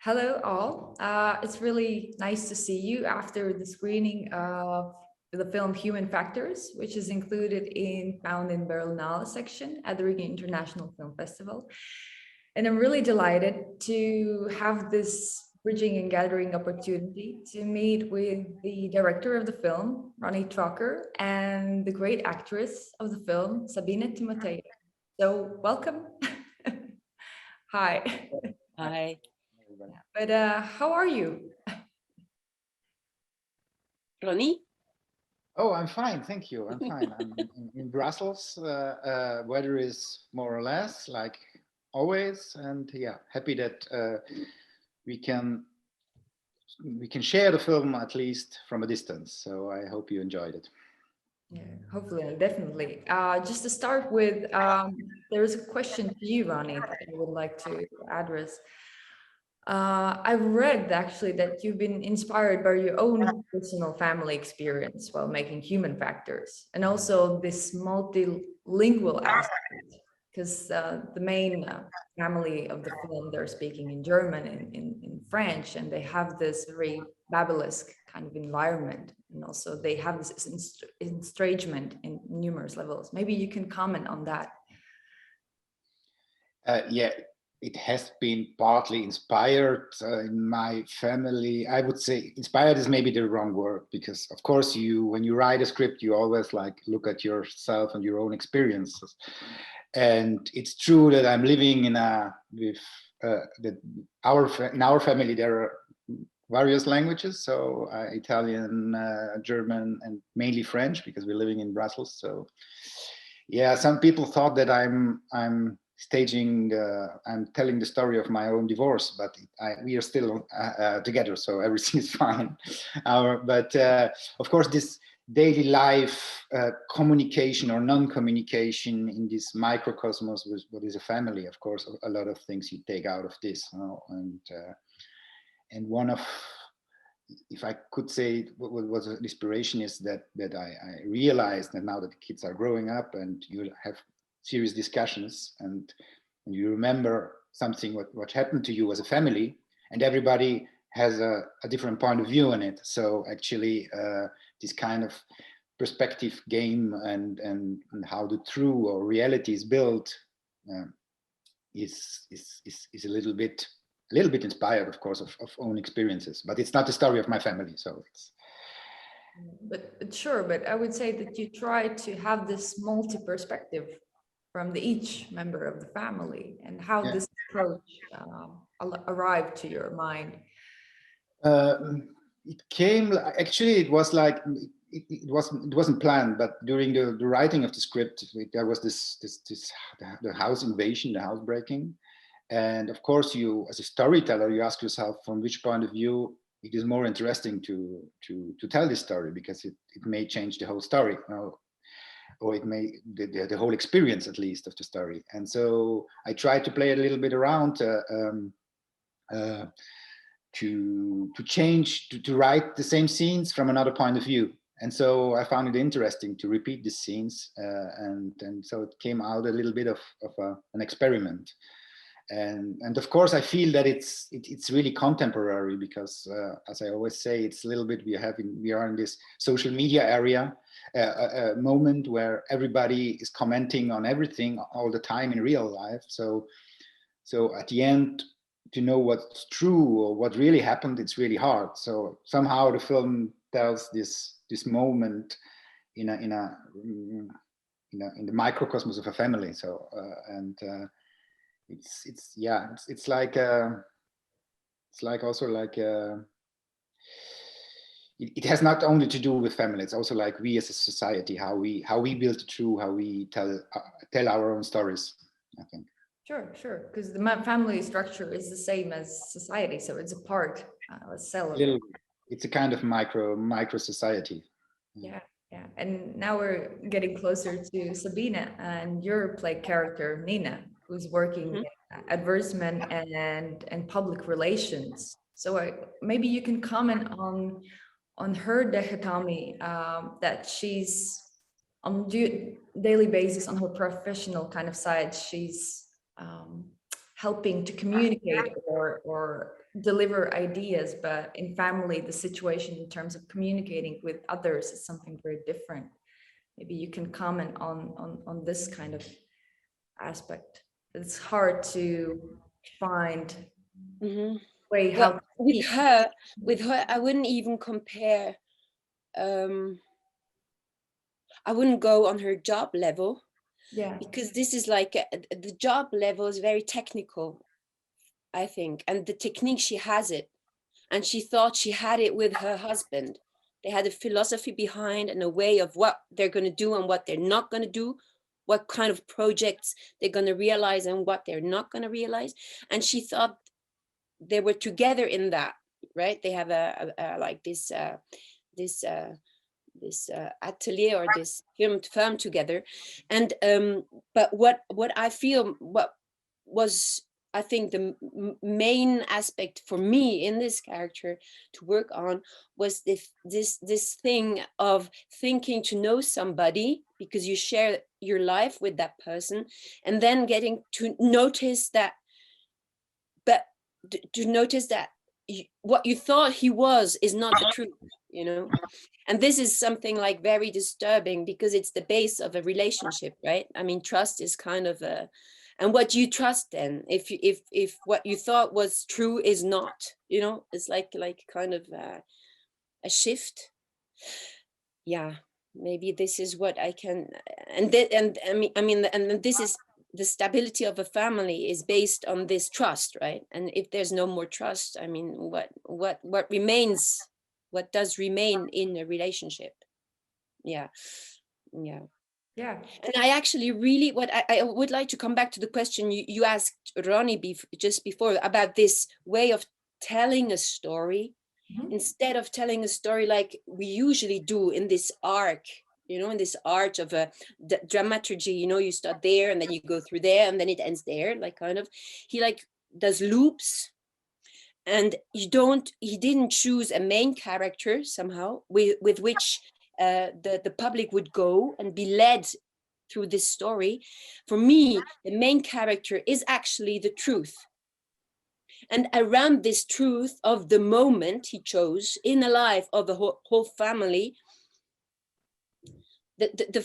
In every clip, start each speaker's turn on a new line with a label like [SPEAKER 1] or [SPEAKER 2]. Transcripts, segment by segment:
[SPEAKER 1] Hello all. It's really nice to see you after the screening of the film Human Factors, which is found in Berlinale section at the Riga International Film Festival. And I'm really delighted to have this bridging and gathering opportunity to meet with the director of the film, Ronny Trocker, and the great actress of the film, Sabine Timoteo. So welcome. Hi.
[SPEAKER 2] Hi.
[SPEAKER 1] But how are you?
[SPEAKER 2] Ronny?
[SPEAKER 3] Oh, I'm fine, thank you. I'm fine. I'm in Brussels. Weather is more or less like always, and yeah, happy that we can share the film at least from a distance. So I hope you enjoyed it.
[SPEAKER 1] Yeah, hopefully and definitely. Just to start with, there is a question to you, Ronny, that I would like to address. I've read actually that you've been inspired by your own personal family experience while making Human Factors, and also this multilingual aspect, because the main family of the film, they're speaking in German and in French, and they have this very Babylesque kind of environment, and also they have this estrangement in numerous levels. Maybe you can comment on that.
[SPEAKER 3] Yeah. It has been partly inspired in my family. I would say inspired is maybe the wrong word, because of course when you write a script, you always like look at yourself and your own experiences. And it's true that I'm living in our family there are various languages, so Italian, German, and mainly French, because we're living in Brussels. So yeah, some people thought that I'm telling the story of my own divorce, but we are still together, so everything is fine. But of course, this daily life communication or non-communication in this microcosmos with what is a family, of course, a lot of things you take out of this, you know? And one of, if I could say what was an inspiration, is that I realized that now that the kids are growing up and you have serious discussions and you remember something what happened to you as a family, and everybody has a different point of view on it. So actually this kind of perspective game and how the true or reality is built is a little bit inspired, of course, of own experiences, but it's not the story of my family. So it's
[SPEAKER 1] but sure, but I would say that you try to have this multi-perspective from each member of the family, and how this approach arrived to your mind.
[SPEAKER 3] It came, actually, it was like, it wasn't planned, but during the writing of the script, there was the house invasion, the house breaking. And of course, you, as a storyteller, you ask yourself from which point of view it is more interesting to tell this story, because it may change the whole story, you know? Or it may the whole experience, at least, of the story. And so I tried to play a little bit around to change, to write the same scenes from another point of view. And so I found it interesting to repeat the scenes, and so it came out a little bit of an experiment. And of course, I feel that it's really contemporary, because as I always say, it's a little bit we are in this social media area, a moment where everybody is commenting on everything all the time in real life. So at the end, to know what's true or what really happened, it's really hard. So somehow the film tells this moment in the microcosmos of a family. So it's like also like it has not only to do with family. It's also like we as a society, how we build the truth, how we tell our own stories, I think.
[SPEAKER 1] Sure, because the family structure is the same as society, so it's a part, a cell.
[SPEAKER 3] It's a kind of micro society.
[SPEAKER 1] Yeah. And now we're getting closer to Sabine and your play character Nina, who's working in advertisement and public relations. So maybe you can comment on her dichotomy, that she's on daily basis, on her professional kind of side, she's helping to communicate or deliver ideas, but in family, the situation in terms of communicating with others is something very different. Maybe you can comment on this kind of aspect. It's hard to find way how
[SPEAKER 2] Well, with her, I wouldn't even compare. I wouldn't go on her job level, because this is like the job level is very technical, I think, and the technique, she has it, and she thought she had it with her husband. They had a philosophy behind and a way of what they're going to do and what they're not going to do, what kind of projects they're going to realize and what they're not going to realize. And she thought they were together in that, right? They have a like this atelier or this firm together. And but what I feel, what was, I think, the main aspect for me in this character to work on was this thing of thinking to know somebody because you share your life with that person, and then getting to notice that, but to notice that what you thought he was is not the truth, you know. And this is something like very disturbing because it's the base of a relationship, right? I mean, trust is kind of a, and what you trust then, if what you thought was true is not, you know, it's like kind of a shift. Yeah, maybe this is what I can, and I mean, and this is the stability of a family is based on this trust, right? And if there's no more trust, I mean, what remains, what does remain in a relationship? Yeah. And I actually really, what I would like to come back to the question you asked Ronny just before about this way of telling a story, instead of telling a story like we usually do in this arc, you know, in this arch of a dramaturgy, you know, you start there and then you go through there and then it ends there, like kind of, he like does loops. And he didn't choose a main character somehow with which the public would go and be led through this story. For me, the main character is actually the truth. And around this truth of the moment he chose in the life of the whole family, the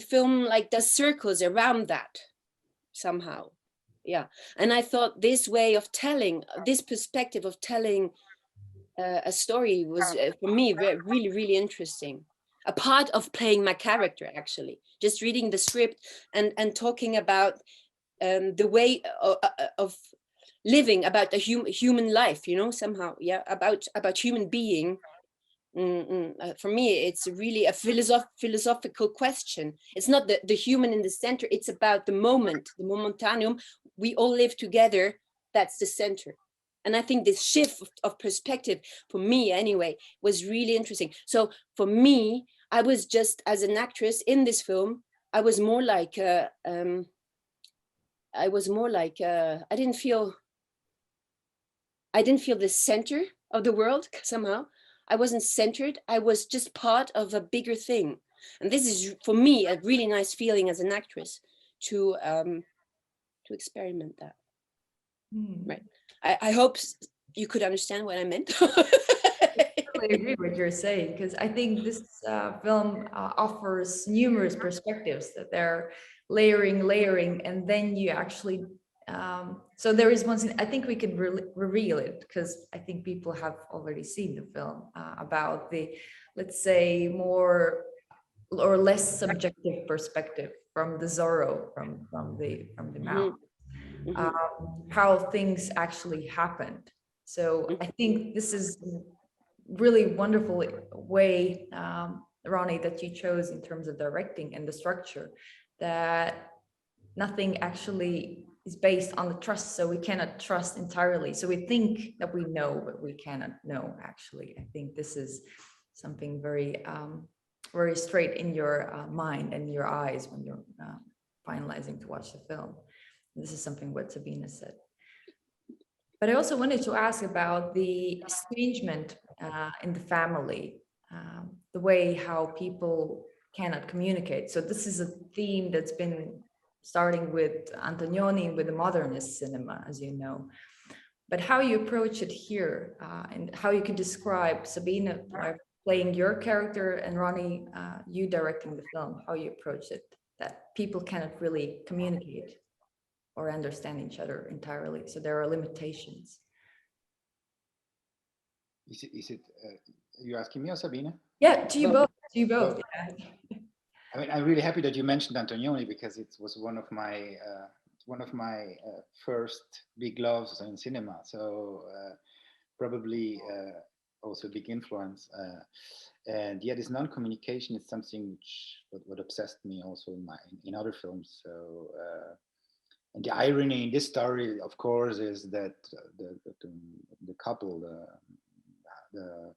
[SPEAKER 2] film like does circles around that somehow. Yeah. And I thought this way of telling, this perspective of telling a story was for me really, really interesting. A part of playing my character, actually, just reading the script and talking about the way of living, about the human life, you know, somehow, yeah, about human being. For me, it's really a philosophical question. It's not the human in the center. It's about the moment, the momentaneum. We all live together. That's the center. And I think this shift of perspective, for me anyway, was really interesting. So for me, I was just, as an actress in this film, I was more like, I didn't feel the center of the world somehow. I wasn't centered. I was just part of a bigger thing. And this is, for me, a really nice feeling as an actress to experiment that. Right. I hope you could understand what I meant.
[SPEAKER 1] I totally agree with what you're saying, because I think this film offers numerous perspectives that they're layering, and then you actually so there is one thing I think we could reveal it, because I think people have already seen the film about the, let's say, more or less subjective perspective from the Zorro, from the mouth, how things actually happened. So I think this is really wonderful way, Ronny, that you chose in terms of directing and the structure, that nothing actually is based on the trust, so we cannot trust entirely. So we think that we know, but we cannot know, actually. I think this is something very, very straight in your mind and your eyes when you're finalizing to watch the film. This is something what Sabine said. But I also wanted to ask about the estrangement in the family, the way how people cannot communicate. So this is a theme that's been starting with Antonioni, with the modernist cinema, as you know. but how you approach it here, and how you could describe Sabine playing your character and Ronny, you directing the film, how you approach it, that people cannot really communicate or understand each other entirely. So there are limitations.
[SPEAKER 3] Is it you asking me or Sabine?
[SPEAKER 1] Yeah, to you both. To you both.
[SPEAKER 3] Both.
[SPEAKER 1] Yeah.
[SPEAKER 3] I mean, I'm really happy that you mentioned Antonioni, because it was one of my first big loves in cinema. So probably also a big influence. And yeah, this non-communication is something which what obsessed me also in other films. So and the irony in this story, of course, is that the couple, the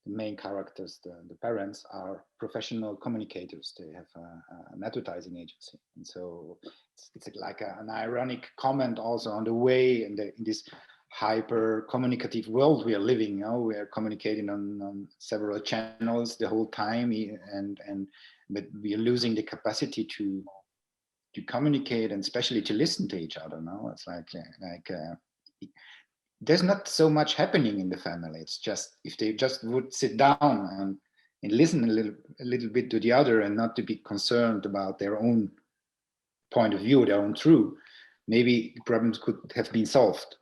[SPEAKER 3] main characters, the parents, are professional communicators. They have an advertising agency, and so it's like an ironic comment also on the way in this hyper communicative world we are living. You know, we are communicating on several channels the whole time, but we are losing the capacity to communicate, and especially to listen to each other. No, it's like there's not so much happening in the family. It's just if they just would sit down and listen a little bit to the other, and not to be concerned about their own point of view, their own truth, maybe problems could have been solved.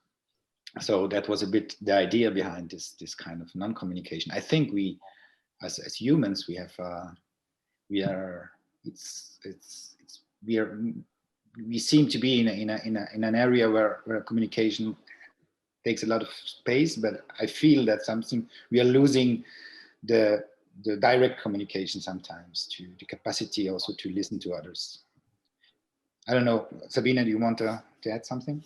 [SPEAKER 3] So that was a bit the idea behind this kind of non-communication. I think we, as humans, we seem to be in an area where communication takes a lot of space, but I feel that we are losing the direct communication sometimes, to the capacity also to listen to others. I don't know, Sabine, do you want to add something?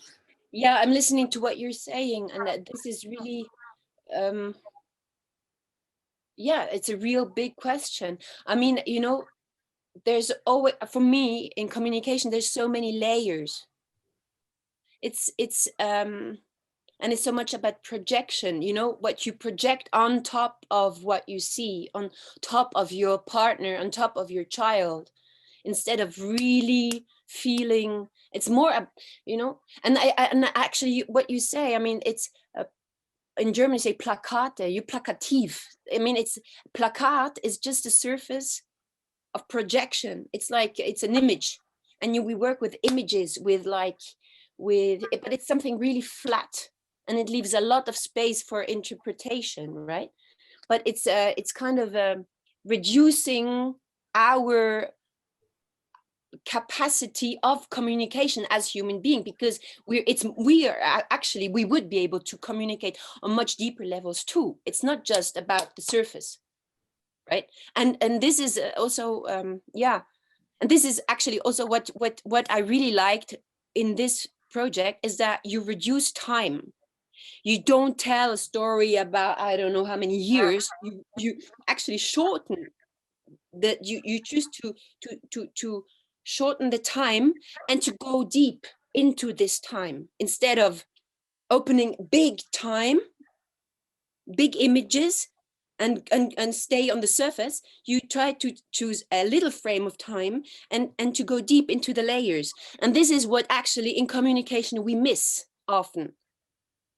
[SPEAKER 2] Yeah, I'm listening to what you're saying, and that this is really, yeah, it's a real big question. I mean, you know, there's always, for me, in communication, there's so many layers. And it's so much about projection, you know, what you project on top of what you see, on top of your partner, on top of your child, instead of really feeling. It's more, you know, and actually what you say, I mean, it's in German you say Plakate, you plakativ. I mean, it's plakat is just a surface of projection. It's like it's an image, and we work with images but it's something really flat, and it leaves a lot of space for interpretation, right? But it's kind of reducing our capacity of communication as human being, because we would be able to communicate on much deeper levels too. It's not just about the surface, right? And this is also and this is actually also what I really liked in this project, is that you reduce time. You don't tell a story about I don't know how many years. You actually shorten that. You choose to shorten the time and to go deep into this time, instead of opening big images and stay on the surface. You try to choose a little frame of time and to go deep into the layers. And this is what actually in communication we miss often,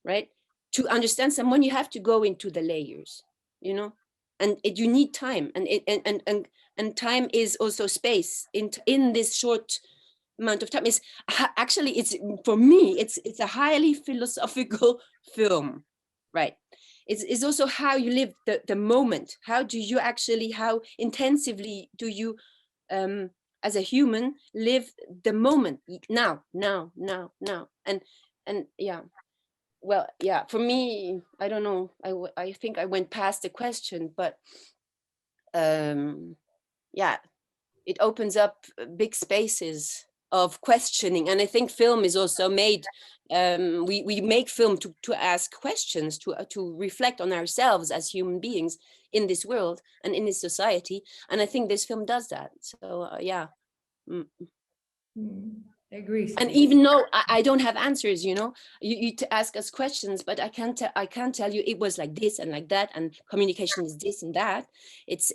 [SPEAKER 2] right? To understand someone, you have to go into the layers, you know, and you need time, and time is also space in this short amount of time. Is actually, it's for me, it's a highly philosophical film, right? It's also how you live the moment. How intensively do you as a human live the moment, now, and yeah. Well, yeah, for me, I don't know, I think I went past the question, but yeah, it opens up big spaces of questioning. And I think film is also made, we make film to ask questions, to reflect on ourselves as human beings in this world and in this society. And I think this film does that. So yeah.
[SPEAKER 1] I agree.
[SPEAKER 2] And even though I don't have answers, you know, you to ask us questions, but I can't tell you it was like this and like that, and communication is this and that. It's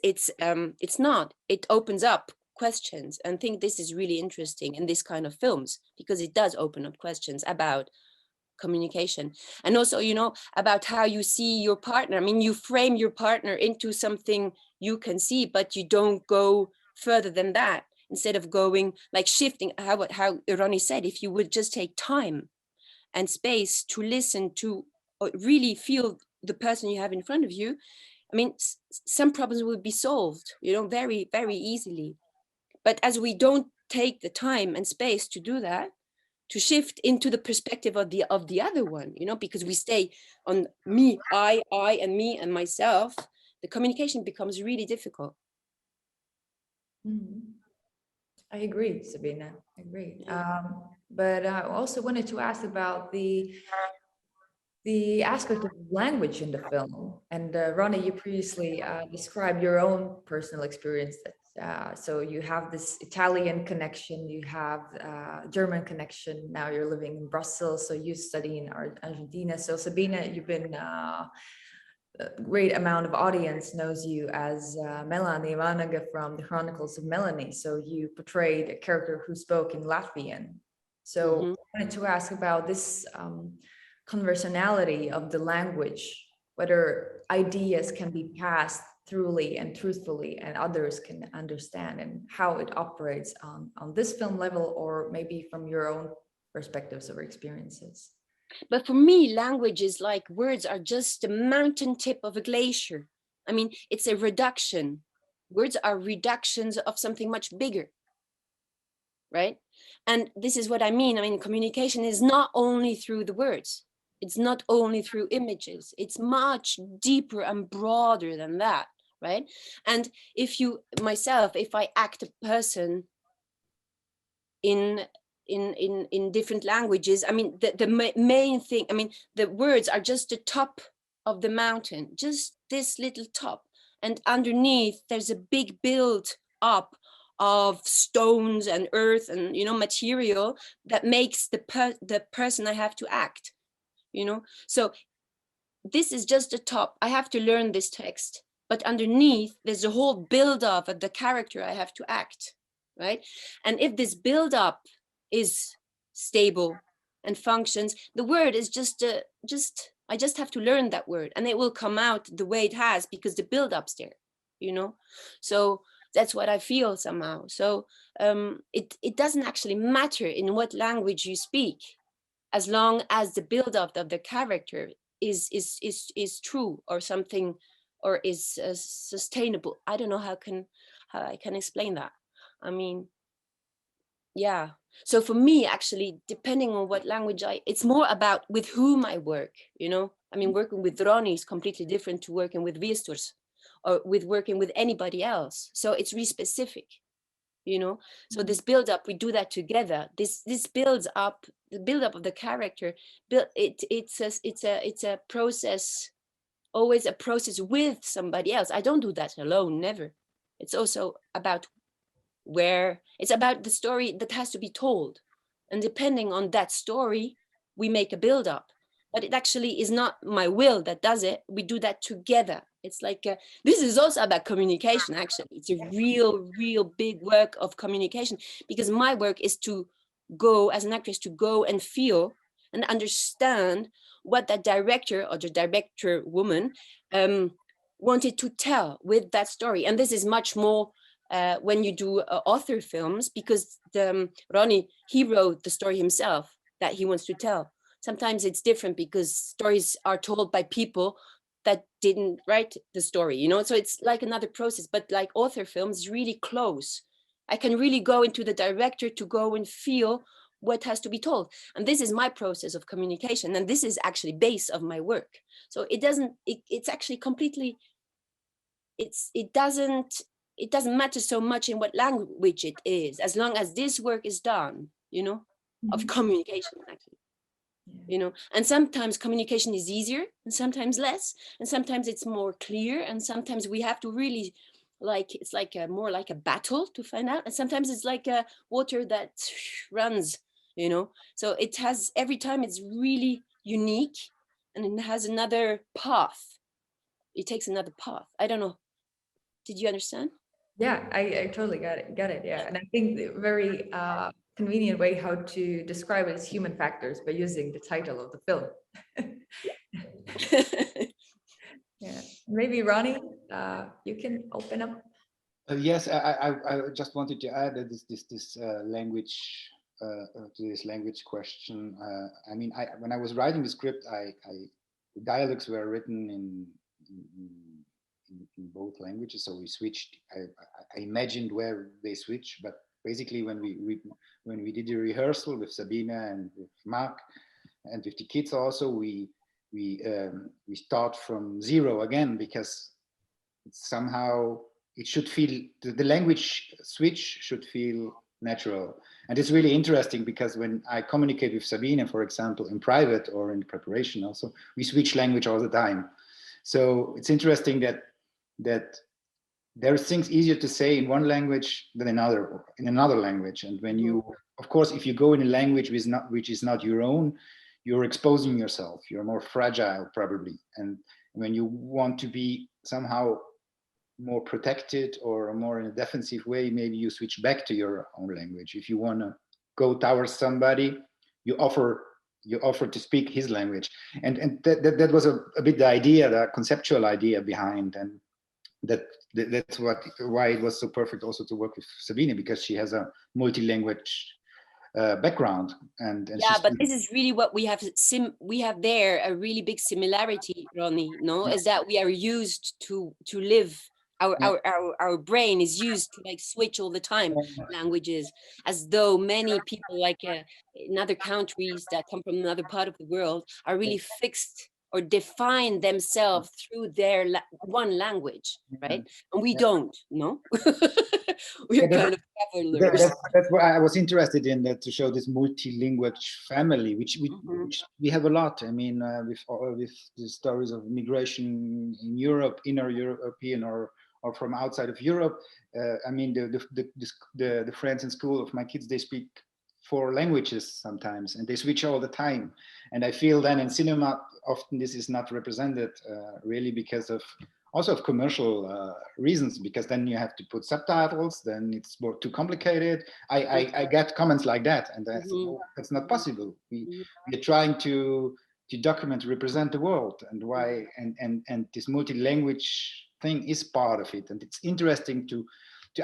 [SPEAKER 2] not. It opens up questions, and I think this is really interesting in this kind of films, because it does open up questions about communication. And also, you know, about how you see your partner. I mean, you frame your partner into something you can see, but you don't go further than that. Instead of going like shifting, how Ronny said, if you would just take time and space to listen to or really feel the person you have in front of you, I mean, some problems would be solved, you know, very, very easily. But as we don't take the time and space to do that, to shift into the perspective of the other one, you know, because we stay on me, I, and me and myself, the communication becomes really difficult.
[SPEAKER 1] I agree, Sabine. I agree. But I also wanted to ask about the aspect of language in the film. And Ronny, you previously described your own personal experience. That, so you have this Italian connection, you have German connection. Now you're living in Brussels, so you study in Argentina. So Sabine, you've been a great amount of audience knows you as Melanie from the Chronicles of Melanie. So you portrayed a character who spoke in Latvian. So I wanted to ask about this conversationality of the language, whether ideas can be passed throughly and truthfully and others can understand, and how it operates on this film level, or maybe from your own perspectives or experiences.
[SPEAKER 2] But for me, language is like words are just the mountain tip of a glacier. I mean, it's a reduction. Words are reductions of something much bigger, right? And this is what I mean. I mean, communication is not only through the words. It's not only through images. It's much deeper and broader than that, right? And if I act a person in different languages, I mean, the main thing, I mean, the words are just the top of the mountain, just this little top. And underneath, there's a big build up of stones and earth and, you know, material that makes the person I have to act, you know. So this is just the top. I have to learn this text, but underneath there's a whole build up of the character I have to act, right? And if this build up is stable and functions, the word is I just have to learn that word, and it will come out the way it has because the build up's there, you know. So that's what I feel somehow. So it doesn't actually matter in what language you speak, as long as the build up of the character is true or something, or is sustainable. I don't know how I can explain that. I mean, yeah. So for me, actually, depending on what language it's more about with whom I work, you know. I mean, working with Ronny is completely different to working with Viesturs or with working with anybody else. So it's really specific, you know. So this build up, we do that together. This builds up, the build up of the character. It's a process, always a process with somebody else. I don't do that alone, never. It's also about it's about the story that has to be told, and depending on that story, we make a build up. But it actually is not my will that does it. We do that together. It's like this is also about communication. Actually, it's a real big work of communication, because my work is to go as an actress, to go and feel and understand what that director or the director woman wanted to tell with that story. And this is much more when you do author films, because Ronny, he wrote the story himself that he wants to tell. Sometimes it's different because stories are told by people that didn't write the story, you know, so it's like another process. But like author films is really close. I can really go into the director to go and feel what has to be told. And this is my process of communication. And this is actually base of my work. So it's actually completely, it doesn't matter so much in what language it is, as long as this work is done, you know, of communication, actually. You know, and sometimes communication is easier and sometimes less, and sometimes it's more clear, and sometimes we have to really, like, it's like more like a battle to find out, and sometimes it's like a water that runs, you know. So it has, every time it's really unique, and it has another path. It takes another path. I don't know. Did you understand?
[SPEAKER 1] Yeah, I totally got it. Yeah, and I think very convenient way how to describe it as human factors by using the title of the film. Yeah, maybe Ronny, you can open up.
[SPEAKER 3] Yes, I just wanted to add that this language to this language question. I mean, when I was writing the script, the dialogues were written in both languages, so we switched. I imagined where they switch, but basically when we did the rehearsal with Sabine and with Mark and with the kids also, we start from zero again, because somehow it should feel, the language switch should feel natural. And it's really interesting because when I communicate with Sabine, for example, in private or in preparation also, we switch language all the time. So it's interesting that there are things easier to say in one language than in another language. And when you, of course, if you go in a language which is not your own, you're exposing yourself. You're more fragile, probably. And when you want to be somehow more protected or more in a defensive way, maybe you switch back to your own language. If you want to go towards somebody, you offer to speak his language. And that was a bit the idea, the conceptual idea behind. And that's why it was so perfect also to work with Sabine, because she has a multi-language background. And
[SPEAKER 2] yeah, but this is really what we have. We have there a really big similarity, Ronny. No, is that we are used to live. Our brain is used to like switch all the time languages, as though many people like in other countries that come from another part of the world are really fixed or define themselves through their one language, right? And we don't, no? We're kind of travelers.
[SPEAKER 3] That's what I was interested in, that to show this multilingual family, which we have a lot. I mean, with the stories of migration in Europe, inner European or from outside of Europe. I mean, the friends in school of my kids, they speak 4 languages sometimes, and they switch all the time. And I feel then in cinema, often this is not represented really because of also of commercial reasons, because then you have to put subtitles, then it's more too complicated. I get comments like that, and that's not possible. We're trying to document, represent the world, and why, and this multi-language thing is part of it. And it's interesting to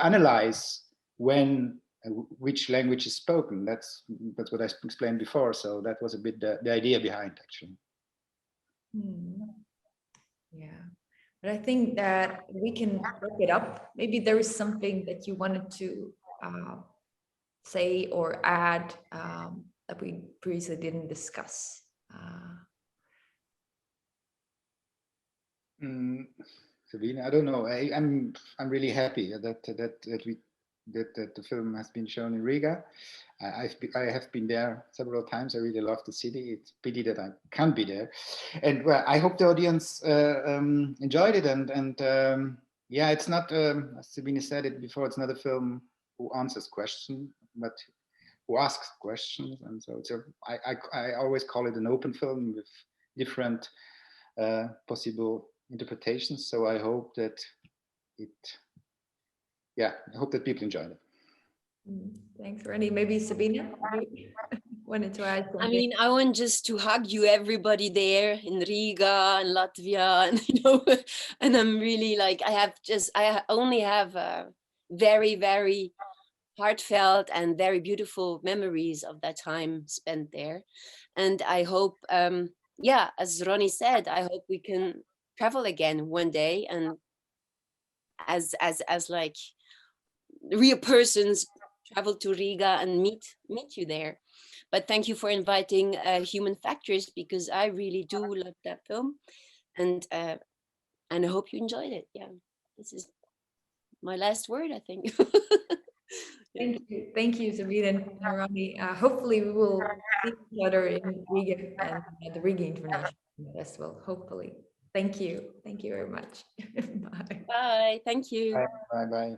[SPEAKER 3] analyze which language is spoken. That's what I explained before. So that was a bit the idea behind, actually.
[SPEAKER 1] Yeah, but I think that we can wrap it up. Maybe there is something that you wanted to say or add that we previously didn't discuss.
[SPEAKER 3] Sabine, I don't know. I'm really happy that the film has been shown in Riga. I have been there several times. I really love the city. It's a pity that I can't be there. And well, I hope the audience enjoyed it. And yeah, it's not, as Sabine said it before, it's not a film who answers questions, but who asks questions. And so I always call it an open film with different possible interpretations. So I hope that I hope that people enjoy it.
[SPEAKER 1] Thanks, Ronny. Maybe Sabine wanted to add something.
[SPEAKER 2] I mean, I want just to hug you, everybody there in Riga and Latvia, and and I'm really like, I only have very, very heartfelt and very beautiful memories of that time spent there. And I hope, as Ronny said, I hope we can travel again one day, and as like real persons travel to Riga and meet you there. But thank you for inviting Human Factors, because I really do love that film, and I hope you enjoyed it. Yeah, this is my last word, I think.
[SPEAKER 1] Thank you, Sabine and Ronny. Hopefully we will see each other in Riga and at the Riga International Festival, hopefully. Thank you very much. Bye.
[SPEAKER 2] Bye, thank you.
[SPEAKER 3] Bye.